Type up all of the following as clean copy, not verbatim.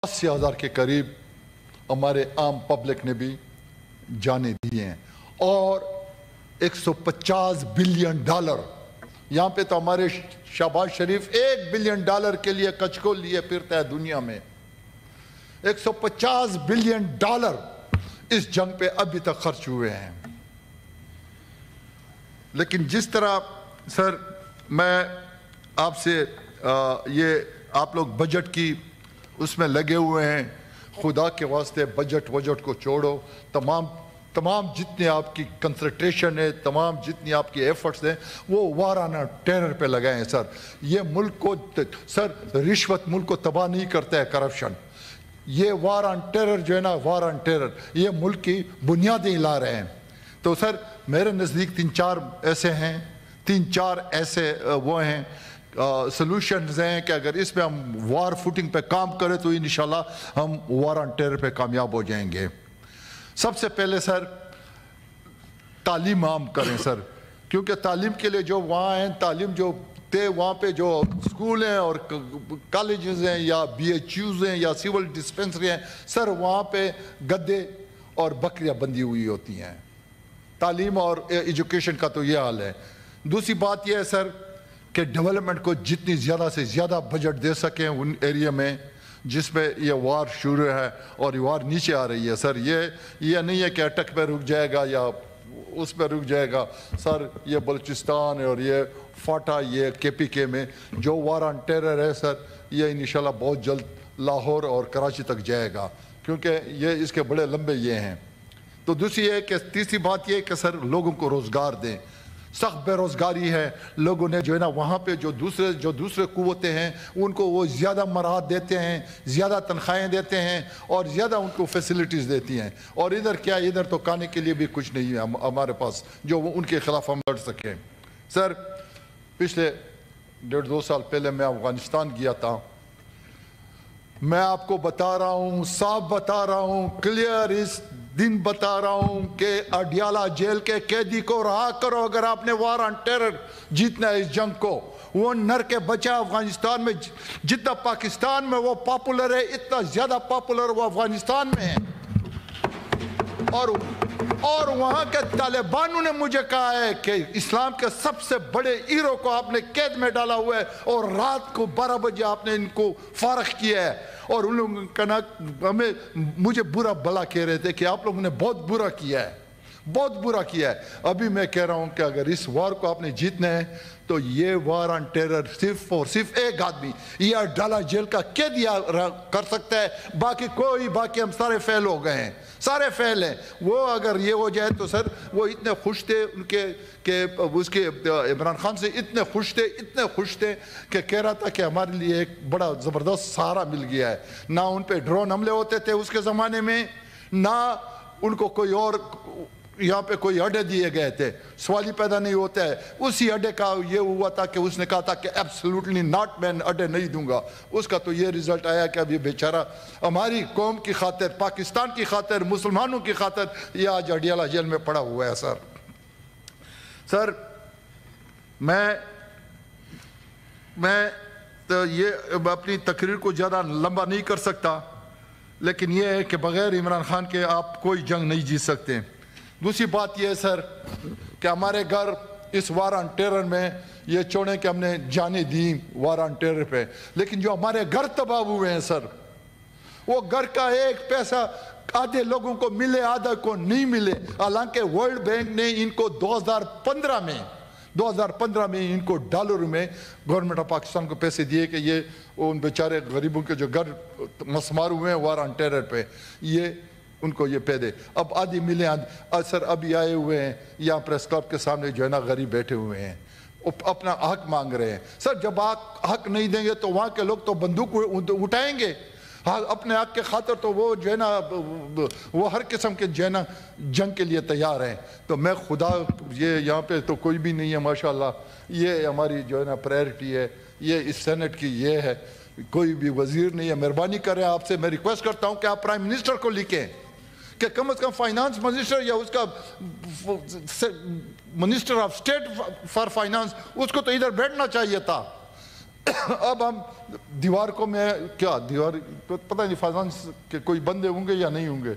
80,000 के करीब हमारे आम पब्लिक ने भी जाने दिए हैं और $150 बिलियन, यहाँ पे तो हमारे शहबाज शरीफ $1 बिलियन के लिए कचको लिए फिरता है दुनिया में। $150 बिलियन इस जंग पे अभी तक खर्च हुए हैं। लेकिन जिस तरह सर मैं आपसे ये आप लोग बजट की उसमें लगे हुए हैं, खुदा के वास्ते बजट को छोड़ो, तमाम जितने आपकी कंसंट्रेशन है, तमाम जितनी आपकी एफर्ट्स हैं वो वार ऑन टेरर पे लगाए हैं। सर ये मुल्क को सर रिश्वत मुल्क को तबाह नहीं करता है, करप्शन। ये वार ऑन टेरर जो है ना, वार ऑन टेरर ये मुल्क की बुनियादें हिला रहे हैं। तो सर मेरे नज़दीक 3-4 ऐसे वो हैं सॉल्यूशंस हैं कि अगर इसमें हम वार फुटिंग पे काम करें तो इंशाल्लाह हम वार ऑन टेरर पे कामयाब हो जाएंगे। सबसे पहले सर तालीम आम करें सर, क्योंकि तालीम के लिए जो वहाँ हैं, तालीम जो थे वहाँ पे जो स्कूल हैं और कॉलेजेस हैं या BHUs हैं या सिविल डिस्पेंसरी हैं, सर वहाँ पे गद्दे और बकरियाँ बंधी हुई होती हैं। तालीम और एजुकेशन का तो ये हाल है। दूसरी बात यह है सर कि डेवलपमेंट को जितनी ज़्यादा से ज़्यादा बजट दे सकें उन एरिया में जिसमें ये वार शुरू है और ये वार नीचे आ रही है। सर ये नहीं है कि अटक पे रुक जाएगा या उस पर रुक जाएगा। सर ये बलूचिस्तान और ये फाटा, ये KPK में जो वार ऑन टेरर है सर, ये इंशाल्लाह बहुत जल्द लाहौर और कराची तक जाएगा, क्योंकि ये इसके बड़े लंबे ये हैं। तो दूसरी है कि तीसरी बात ये है कि सर लोगों को रोज़गार दें। सख्त बेरोज़गारी है, लोगों ने जो है ना वहाँ पे जो दूसरे कुव्वतें हैं उनको वो ज़्यादा मराहत देते हैं, ज़्यादा तनख्वाहें देते हैं और ज़्यादा उनको फैसिलिटीज़ देती हैं। और इधर क्या, इधर तो खाने के लिए भी कुछ नहीं है हमारे पास जो उनके ख़िलाफ़ हम लड़ सकें। सर पिछले 1.5-2 साल पहले मैं अफ़गानिस्तान गया था। मैं आपको बता रहा हूँ, साफ बता रहा हूँ, क्लियर इस दिन बता रहा हूं कि अडियाला जेल के कैदी को रहा करो अगर आपने वार ऑन टेरर जीतना है इस जंग को। वो नर के बच्चा अफगानिस्तान में जितना पाकिस्तान में वो पॉपुलर है, इतना ज्यादा पॉपुलर वो अफगानिस्तान में है। और वहां के तालिबानों ने मुझे कहा है कि इस्लाम के सबसे बड़े हीरो को आपने कैद में डाला हुआ है और रात को 12 बजे आपने इनको फारग किया है। और उन लोगों का ना मुझे बुरा भला कह रहे थे कि आप लोगों ने बहुत बुरा किया है, बहुत बुरा किया है। अभी मैं कह रहा हूं कि अगर इस वार को आपने जीतना है तो ये वार ऑन टेरर सिर्फ और सिर्फ एक आदमी या डाला जेल का कैद कर सकता है, बाकी हम सारे फेल हो गए हैं, सारे फेल हैं। वो अगर ये हो जाए तो सर वो इतने खुश थे उसके इमरान खान से इतने खुश थे कि कह रहा था कि हमारे लिए एक बड़ा ज़बरदस्त सहारा मिल गया है। ना उन पे ड्रोन हमले होते थे उसके ज़माने में, ना उनको कोई और यहाँ पे कोई अड्डे दिए गए थे, सवाल ही पैदा नहीं होता है। उसी अड्डे का ये हुआ था कि उसने कहा था कि एब्सोल्युटली नॉट, मैं अड्डे नहीं दूंगा। उसका तो ये रिजल्ट आया कि अभी बेचारा हमारी कौम की खातिर, पाकिस्तान की खातिर, मुसलमानों की खातिर ये आज अडियाला जेल में पड़ा हुआ है। सर मैं तो ये अपनी तकरीर को ज़्यादा लंबा नहीं कर सकता, लेकिन ये है कि बग़ैर इमरान खान के आप कोई जंग नहीं जीत सकते। दूसरी बात यह है सर कि हमारे घर इस वार ऑन टेरर में ये छोड़ें कि हमने जाने दी वार ऑन टेरर पे, लेकिन जो हमारे घर तबाह हुए हैं सर, वो घर का एक पैसा आधे लोगों को मिले, आधा को नहीं मिले। हालांकि वर्ल्ड बैंक ने इनको 2015 में इनको डॉलर में गवर्नमेंट ऑफ पाकिस्तान को पैसे दिए कि ये उन बेचारे गरीबों के जो घर मसमार हुए हैं वार ऑन टेरर पे, ये उनको ये पैदे। अब आधी मिले सर अभी आए हुए हैं यहाँ प्रेस क्लब के सामने जो है ना गरीब बैठे हुए हैं, अपना हक मांग रहे हैं। सर जब आप हक नहीं देंगे तो वहाँ के लोग तो बंदूक उठाएंगे। हाँ, अपने हक के खातिर तो वो जो है ना वो हर किस्म के जो है ना जंग के लिए तैयार हैं। तो मैं खुदा ये यहाँ पे तो कोई भी नहीं है माशाल्लाह, ये हमारी जो है ना प्रायोरिटी है, ये इस सेनेट की ये है, कोई भी वजीर नहीं है। मेहरबानी करें आपसे मैं रिक्वेस्ट करता हूँ कि आप प्राइम मिनिस्टर को लिखें कि कम से कम फाइनेंस मिनिस्टर या उसका minister of state for finance उसको तो इधर बैठना चाहिए था। अब हम दीवार को मैं क्या दीवार पता नहीं फाइनेंस के कोई बंदे होंगे या नहीं होंगे,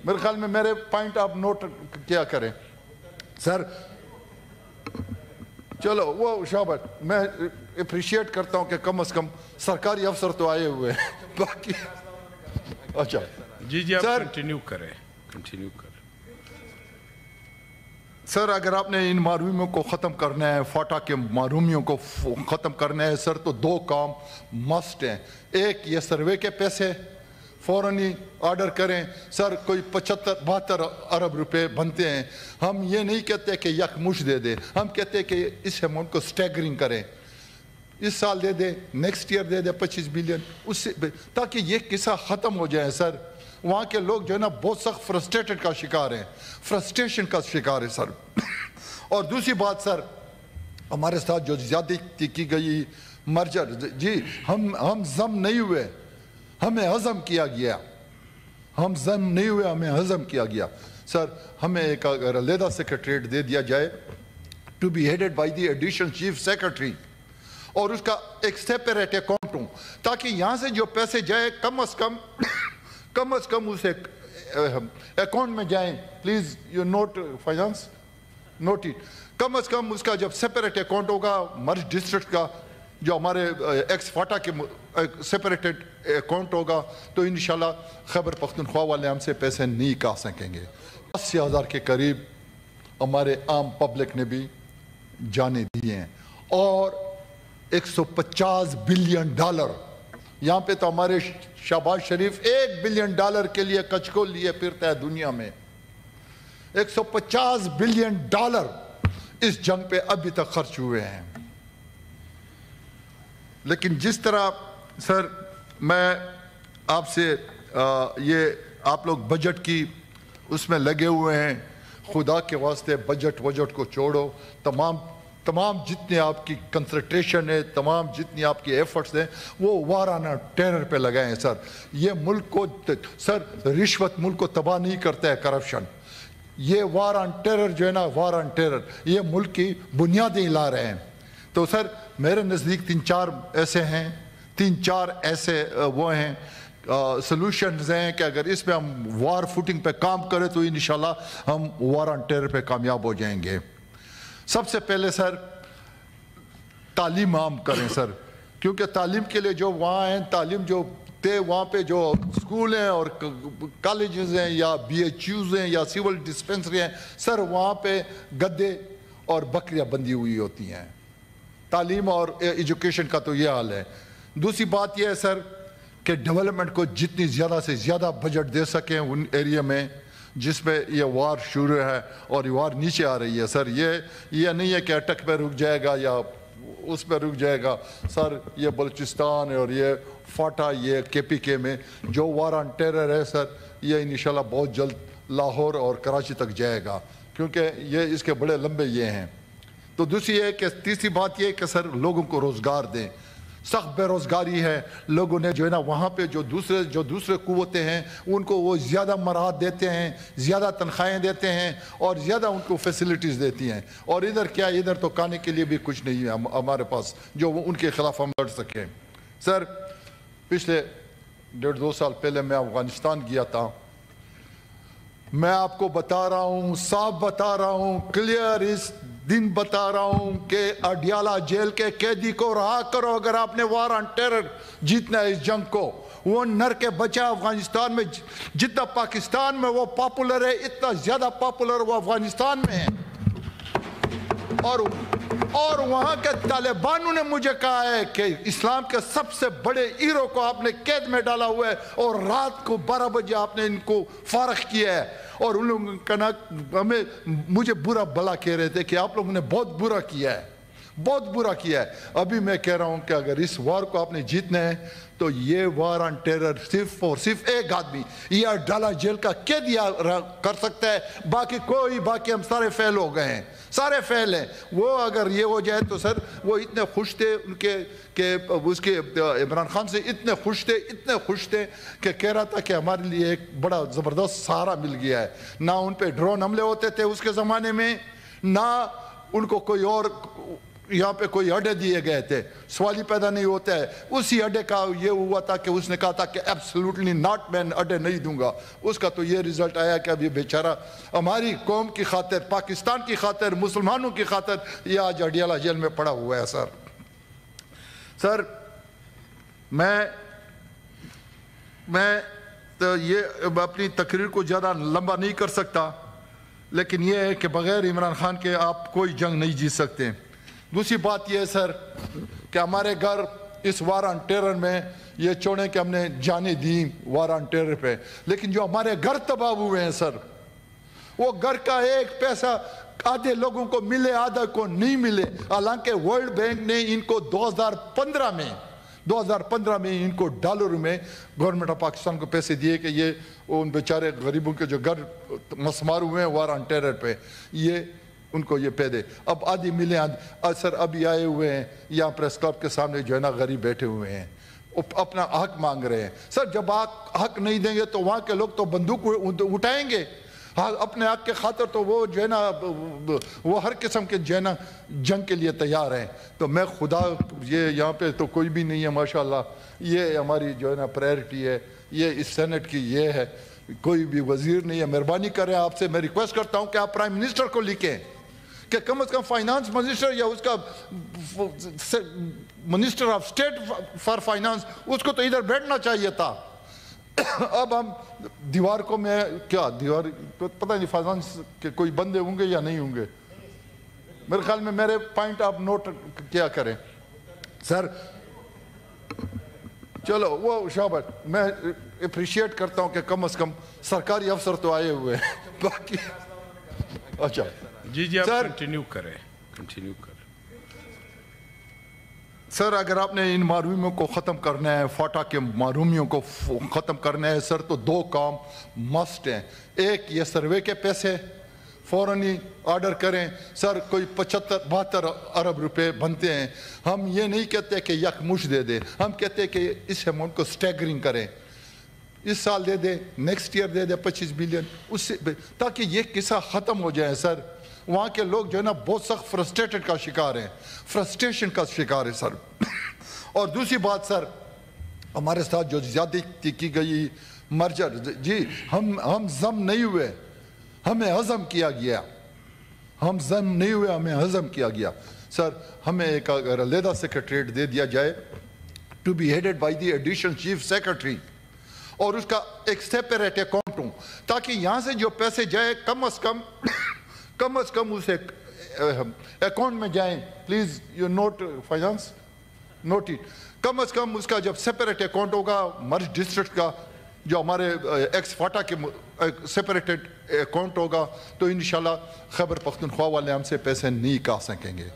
मेरे ख्याल में मेरे पॉइंट आप नोट क्या करें सर। चलो वो शाबाश, मैं अप्रिशिएट करता हूं कि कम से कम सरकारी अफसर तो आए हुए हैं बाकी अच्छा जी आप सर कंटिन्यू करें सर। अगर आपने इन मारूमियों को ख़त्म करना है, फाटा के मारूमियों को ख़त्म करना है सर, तो दो काम मस्ट हैं। एक ये सर्वे के पैसे फ़ौरन ही ऑर्डर करें सर, कोई 75-72 अरब रुपए बनते हैं। हम ये नहीं कहते कि यकमुश दे दे, हम कहते हैं कि इस अमाउंट को स्टैगरिंग करें, इस साल दे दे, नेक्स्ट ईयर दे दे 25 बिलियन, उससे ताकि ये किस्सा ख़त्म हो जाए सर। वहाँ के लोग जो है ना बहुत सख्त फ्रस्ट्रेटेड का शिकार हैं, फ्रस्ट्रेशन का शिकार है सर। और दूसरी बात सर, हमारे साथ जो ज़्यादती की गई मर्जर जी, हम जम नहीं हुए, हमें हज़म किया गया, हम जम नहीं हुए, हमें हज़म किया गया सर। हमें एक अगर अलहदा सेक्रेटरीट दे दिया जाए to be headed by the additional chief secretary, और उसका एक सेपरेट अकाउंट हो, ताकि यहाँ से जो पैसे जाए कम से कम उस अकाउंट में जाएं। Please you note finance note it, कम से कम उसका जब सेपरेट अकाउंट होगा मर्ज डिस्ट्रिक्ट का, जो हमारे एक्स फाटा के सेपरेटेड अकाउंट होगा, तो इंशाल्लाह खैबर पख्तूनख्वा वाले हमसे पैसे नहीं खा सकेंगे। 80,000 के करीब हमारे आम पब्लिक ने भी जाने दिए हैं, और $150 बिलियन, यहाँ पे तो हमारे शहबाज शरीफ $1 बिलियन के लिए कचको लिए फिरता है दुनिया में। $150 बिलियन इस जंग पे अभी तक खर्च हुए हैं। लेकिन जिस तरह सर मैं आपसे ये आप लोग बजट की उसमें लगे हुए हैं, खुदा के वास्ते बजट को छोड़ो, तमाम जितने आपकी कंसंट्रेशन है, तमाम जितनी आपकी एफर्ट्स हैं, वो वाराना टेरर पे लगाएं सर। ये मुल्क को सर, रिश्वत मुल्क को तबाह नहीं करता है, करप्शन, ये वार ऑन टेरर जो है ना, वार ऑन टेरर, ये मुल्क की बुनियादें हिला रहे हैं। तो सर मेरे नज़दीक 3-4 ऐसे वो हैं सॉल्यूशंस हैं कि अगर इस पे हम वार फुटिंग पे काम करें तो इंशाल्लाह हम वार ऑन टेरर पे कामयाब हो जाएंगे। सबसे पहले सर तालीम आम करें सर, क्योंकि तालीम के लिए जो वहाँ हैं, तालीम जो थे वहाँ पे जो स्कूल हैं और कॉलेजेस हैं या BHUs हैं या सिविल डिस्पेंसरी हैं सर, वहाँ पे गद्दे और बकरियाँ बंधी हुई होती हैं। तालीम और एजुकेशन का तो ये हाल है। दूसरी बात ये है सर कि डेवलपमेंट को जितनी ज़्यादा से ज़्यादा बजट दे सकें उन एरिया में जिसमें ये वार शुरू है और ये वार नीचे आ रही है सर। ये नहीं है कि अटक पे रुक जाएगा या उस पर रुक जाएगा सर। ये बलूचिस्तान और ये फाटा, ये KPK में जो वार ऑन टेरर है सर, ये इंशाल्लाह बहुत जल्द लाहौर और कराची तक जाएगा, क्योंकि ये इसके बड़े लंबे ये हैं। तो दूसरी है कि तीसरी बात ये है कि सर लोगों को रोज़गार दें। सख्त बेरोज़गारी है, लोगों ने जो है ना वहाँ पे जो दूसरे कुव्वतें हैं उनको वो ज़्यादा मराहत देते हैं, ज़्यादा तनख्वाहें देते हैं और ज़्यादा उनको फैसिलिटीज़ देती हैं, और इधर क्या, इधर तो खाने के लिए भी कुछ नहीं है हमारे पास जो उनके ख़िलाफ़ हम लड़ सकें। सर पिछले 1.5-2 साल पहले मैं अफ़गानिस्तान गया था। मैं आपको बता रहा हूँ, साफ बता रहा हूँ, क्लियर इस दिन बता रहा हूं कि अडियाला जेल के कैदी को रहा करो अगर आपने वार ऑन टेरर जीतना है इस जंग को। वो नर के बच्चा अफगानिस्तान में जितना पाकिस्तान में वो पॉपुलर है, इतना ज्यादा पॉपुलर वो अफगानिस्तान में है। और वहां के तालिबानों ने मुझे कहा है कि इस्लाम के सबसे बड़े हीरो को आपने कैद में डाला हुआ है और रात को 12 बजे आपने इनको फारग किया है। और उन लोगों का मुझे बुरा भला कह रहे थे कि आप लोगों ने बहुत बुरा किया है, बहुत बुरा किया है। अभी मैं कह रहा हूं कि अगर इस वार को आपने जीतना है तो ये वार ऑन टेरर सिर्फ एक आदमी या डाला जेल का कैदी कर सकता है, बाकी हम सारे फेल हो गए हैं, सारे फेल हैं। वो अगर ये हो जाए तो सर वो इतने खुश थे उसके इमरान खान से इतने खुश थे कि कह रहा था कि हमारे लिए एक बड़ा ज़बरदस्त सहारा मिल गया है। ना उन पे ड्रोन हमले होते थे उसके ज़माने में, ना उनको कोई और यहाँ पे कोई अड्डे दिए गए थे, सवाल ही पैदा नहीं होता है। उसी अड्डे का ये हुआ था कि उसने कहा था कि एब्सोल्युटली नॉट, मैं अड्डे नहीं दूंगा। उसका तो ये रिजल्ट आया कि अब ये बेचारा हमारी कौम की खातिर, पाकिस्तान की खातिर, मुसलमानों की खातिर ये आज अडियाला जेल में पड़ा हुआ है। सर मैं तो ये अपनी तकरीर को ज़्यादा लंबा नहीं कर सकता, लेकिन ये है कि बग़ैर इमरान खान के आप कोई जंग नहीं जीत सकते। दूसरी बात यह है सर कि हमारे घर इस वार ऑन टेरर में ये छोड़ें कि हमने जाने दी वार ऑन टेरर पे, लेकिन जो हमारे घर तबाह हुए हैं सर, वो घर का एक पैसा आधे लोगों को मिले, आधा को नहीं मिले। हालांकि वर्ल्ड बैंक ने इनको 2015 में इनको डॉलर में गवर्नमेंट ऑफ पाकिस्तान को पैसे दिए कि ये उन बेचारे गरीबों के जो घर मसमार हुए हैं वार ऑन टेरर पे, ये उनको ये पे दे। अब आधी मिले सर अभी आए हुए हैं यहाँ प्रेस क्लब के सामने जो है ना गरीब बैठे हुए हैं, अपना हक मांग रहे हैं। सर जब आप हक नहीं देंगे तो वहाँ के लोग तो बंदूक उठाएंगे। हाँ, अपने हक के खातिर तो वो जो है ना वो हर किस्म के जो है ना जंग के लिए तैयार हैं। तो मैं खुदा ये यहाँ पे तो कोई भी नहीं है माशाल्लाह, ये हमारी जो है ना प्रायोरिटी है, ये इस सेनेट की ये है, कोई भी वजीर नहीं है। मेहरबानी करें आपसे मैं रिक्वेस्ट करता हूँ कि आप प्राइम मिनिस्टर को लिखें कि कम से कम फाइनेंस मिनिस्टर या उसका minister of state for finance, उसको तो इधर बैठना चाहिए था। अब हम दीवार को मैं क्या दीवार तो पता नहीं फाइनेंस के कोई बंदे होंगे या नहीं होंगे, मेरे ख्याल में मेरे पॉइंट आप नोट क्या करें सर। चलो वो शाबाश, मैं अप्रिशिएट करता हूं कि कम से कम सरकारी अफसर तो आए हुए हैं। बाकी अच्छा जी आप कंटिन्यू करें। सर अगर आपने इन महरूमियों को ख़त्म करना है, फाटा के महरूमियों को ख़त्म करना है सर, तो दो काम मस्ट हैं। एक ये सर्वे के पैसे फ़ौरन ही ऑर्डर करें सर, कोई 75-72 अरब रुपए बनते हैं। हम ये नहीं कहते कि यकमुश्त दे दे, हम कहते हैं कि इस अमाउंट को स्टैगरिंग करें, इस साल दे दे, नेक्स्ट ईयर दे दे 25 बिलियन, उससे ताकि ये किस्सा ख़त्म हो जाए सर। वहाँ के लोग जो है ना बहुत सख्त फ्रस्ट्रेटेड का शिकार हैं, फ्रस्ट्रेशन का शिकार है सर। और दूसरी बात सर, हमारे साथ जो ज़्यादती की गई मर्जर जी, हम जम नहीं हुए, हमें हज़म किया गया। हम जम नहीं हुए, हमें हज़म किया गया सर। हमें एक अगर अलहदा सेक्रेटरीट दे दिया जाए to be headed by the additional chief secretary, और उसका एक सेपरेट अकाउंट हो, ताकि यहाँ से जो पैसे जाए कम से कम उसे अकाउंट में जाएं। Please you note finance, note it. कम से कम उसका जब सेपरेट अकाउंट होगा मर्ज डिस्ट्रिक्ट का, जो हमारे एक्स फाटा के सेपरेटेड अकाउंट होगा, तो इंशाल्लाह खैबर पख्तूनख्वा वाले हमसे पैसे नहीं कहा सकेंगे।